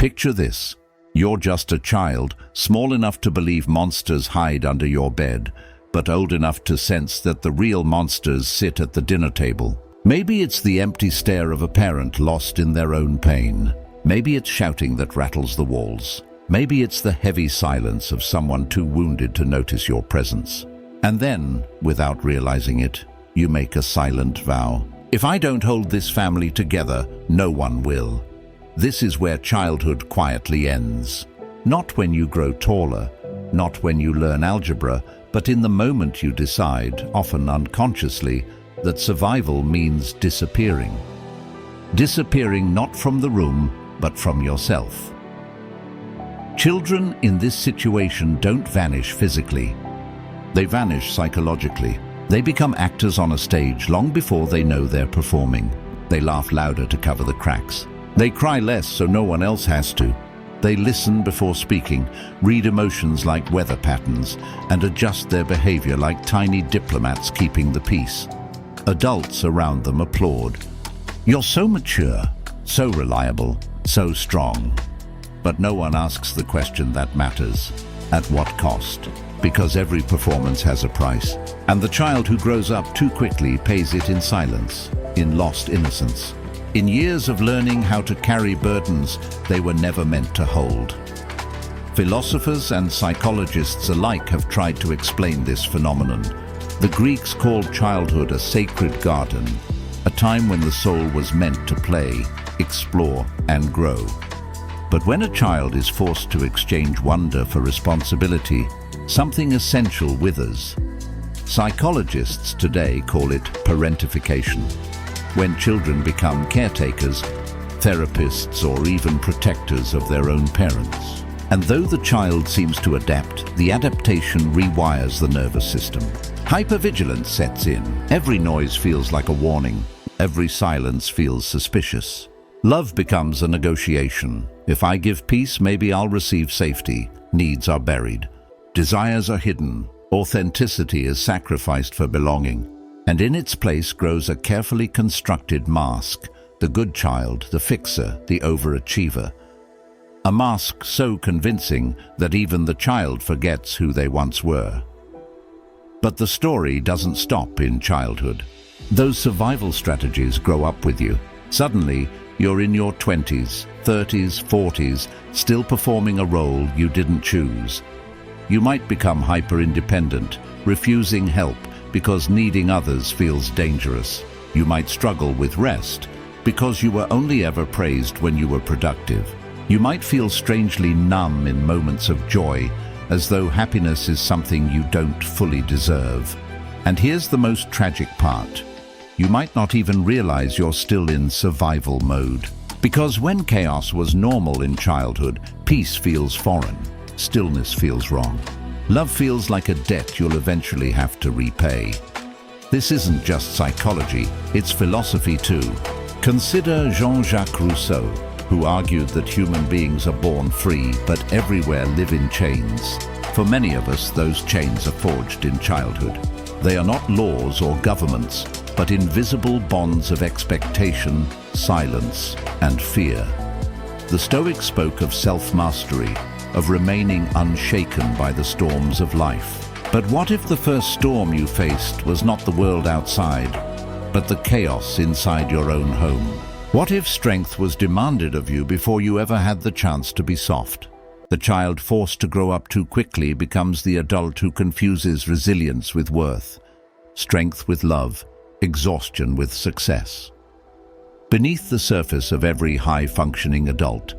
Picture this. You're just a child, small enough to believe monsters hide under your bed, but old enough to sense that the real monsters sit at the dinner table. Maybe it's the empty stare of a parent lost in their own pain. Maybe it's shouting that rattles the walls. Maybe it's the heavy silence of someone too wounded to notice your presence. And then, without realizing it, you make a silent vow. If I don't hold this family together, no one will. This is where childhood quietly ends. Not when you grow taller, not when you learn algebra, but in the moment you decide, often unconsciously, that survival means disappearing. Disappearing not from the room, but from yourself. Children in this situation don't vanish physically. They vanish psychologically. They become actors on a stage long before they know they're performing. They laugh louder to cover the cracks. They cry less so no one else has to. They listen before speaking, read emotions like weather patterns, and adjust their behavior like tiny diplomats keeping the peace. Adults around them applaud. You're so mature, so reliable, so strong. But no one asks the question that matters. At what cost? Because every performance has a price. And the child who grows up too quickly pays it in silence, in lost innocence. In years of learning how to carry burdens they were never meant to hold. Philosophers and psychologists alike have tried to explain this phenomenon. The Greeks called childhood a sacred garden, a time when the soul was meant to play, explore, and grow. But when a child is forced to exchange wonder for responsibility, something essential withers. Psychologists today call it parentification. When children become caretakers, therapists, or even protectors of their own parents. And though the child seems to adapt, the adaptation rewires the nervous system. Hypervigilance sets in. Every noise feels like a warning. Every silence feels suspicious. Love becomes a negotiation. If I give peace, maybe I'll receive safety. Needs are buried. Desires are hidden. Authenticity is sacrificed for belonging. And in its place grows a carefully constructed mask, the good child, the fixer, the overachiever. A mask so convincing that even the child forgets who they once were. But the story doesn't stop in childhood. Those survival strategies grow up with you. Suddenly, you're in your 20s, 30s, 40s, still performing a role you didn't choose. You might become hyper-independent, refusing help because needing others feels dangerous. You might struggle with rest because you were only ever praised when you were productive. You might feel strangely numb in moments of joy, as though happiness is something you don't fully deserve. And here's the most tragic part. You might not even realize you're still in survival mode. Because when chaos was normal in childhood, peace feels foreign, stillness feels wrong. Love feels like a debt you'll eventually have to repay. This isn't just psychology, it's philosophy too. Consider Jean-Jacques Rousseau, who argued that human beings are born free but everywhere live in chains. For many of us, those chains are forged in childhood. They are not laws or governments, but invisible bonds of expectation, silence, and fear. The Stoics spoke of self-mastery, of remaining unshaken by the storms of life. But what if the first storm you faced was not the world outside, but the chaos inside your own home? What if strength was demanded of you before you ever had the chance to be soft? The child forced to grow up too quickly becomes the adult who confuses resilience with worth, strength with love, exhaustion with success. Beneath the surface of every high-functioning adult,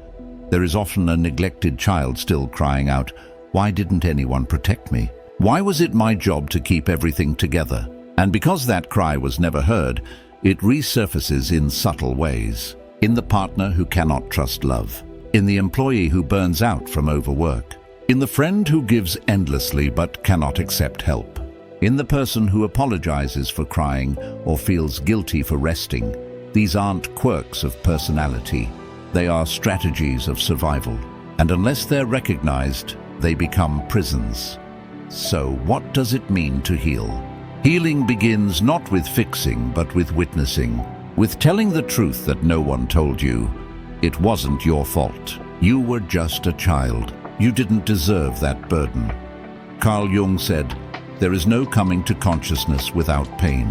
there is often a neglected child still crying out, "Why didn't anyone protect me? Why was it my job to keep everything together?" And because that cry was never heard, it resurfaces in subtle ways. In the partner who cannot trust love. In the employee who burns out from overwork. In the friend who gives endlessly but cannot accept help. In the person who apologizes for crying or feels guilty for resting. These aren't quirks of personality. They are strategies of survival. And unless they're recognized, they become prisons. So what does it mean to heal? Healing begins not with fixing, but with witnessing. With telling the truth that no one told you. It wasn't your fault. You were just a child. You didn't deserve that burden. Carl Jung said, "There is no coming to consciousness without pain."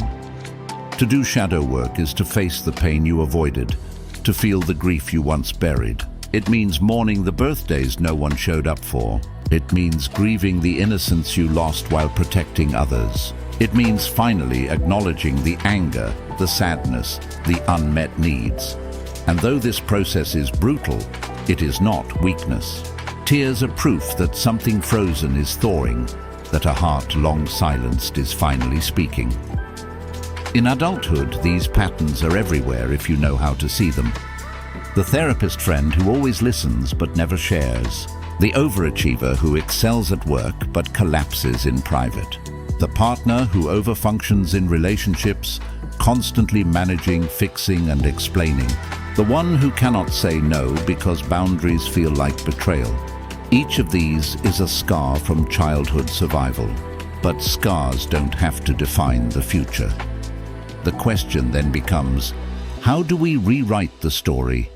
To do shadow work is to face the pain you avoided, to feel the grief you once buried. It means mourning the birthdays no one showed up for. It means grieving the innocence you lost while protecting others. It means finally acknowledging the anger, the sadness, the unmet needs. And though this process is brutal, it is not weakness. Tears are proof that something frozen is thawing, that a heart long silenced is finally speaking. In adulthood, these patterns are everywhere if you know how to see them. The therapist friend who always listens but never shares. The overachiever who excels at work but collapses in private. The partner who overfunctions in relationships, constantly managing, fixing, and explaining. The one who cannot say no because boundaries feel like betrayal. Each of these is a scar from childhood survival. But scars don't have to define the future. The question then becomes, how do we rewrite the story?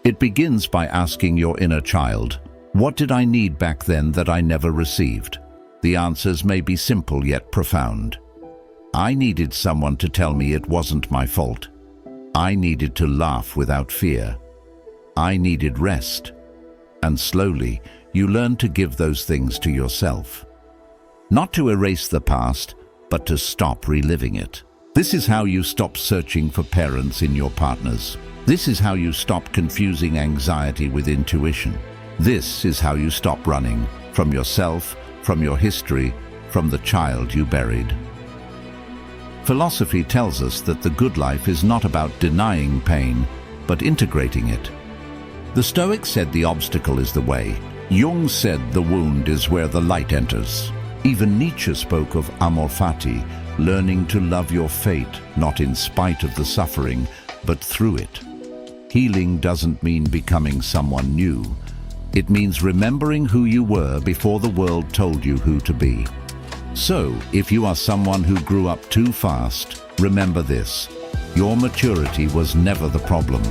It begins by asking your inner child, what did I need back then that I never received? The answers may be simple yet profound. I needed someone to tell me it wasn't my fault. I needed to laugh without fear. I needed rest. And slowly, you learn to give those things to yourself. Not to erase the past, but to stop reliving it. This is how you stop searching for parents in your partners. This is how you stop confusing anxiety with intuition. This is how you stop running from yourself, from your history, from the child you buried. Philosophy tells us that the good life is not about denying pain, but integrating it. The Stoics said the obstacle is the way. Jung said the wound is where the light enters. Even Nietzsche spoke of amor fati, learning to love your fate, not in spite of the suffering, but through it. Healing doesn't mean becoming someone new. It means remembering who you were before the world told you who to be. So, if you are someone who grew up too fast, remember this. Your maturity was never the problem.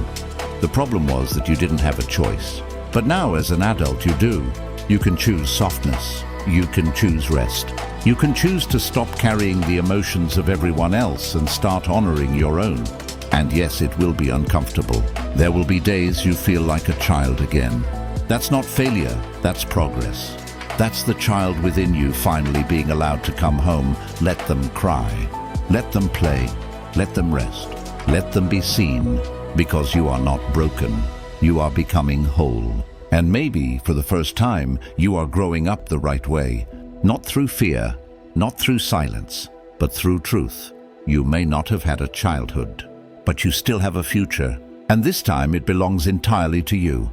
The problem was that you didn't have a choice. But now, as an adult, you do. You can choose softness. You can choose rest. You can choose to stop carrying the emotions of everyone else and start honoring your own. And yes, it will be uncomfortable. There will be days you feel like a child again. That's not failure, that's progress. That's the child within you finally being allowed to come home. Let them cry. Let them play. Let them rest. Let them be seen, because you are not broken. You are becoming whole. And maybe, for the first time, you are growing up the right way. Not through fear, not through silence, but through truth. You may not have had a childhood, but you still have a future. And this time it belongs entirely to you.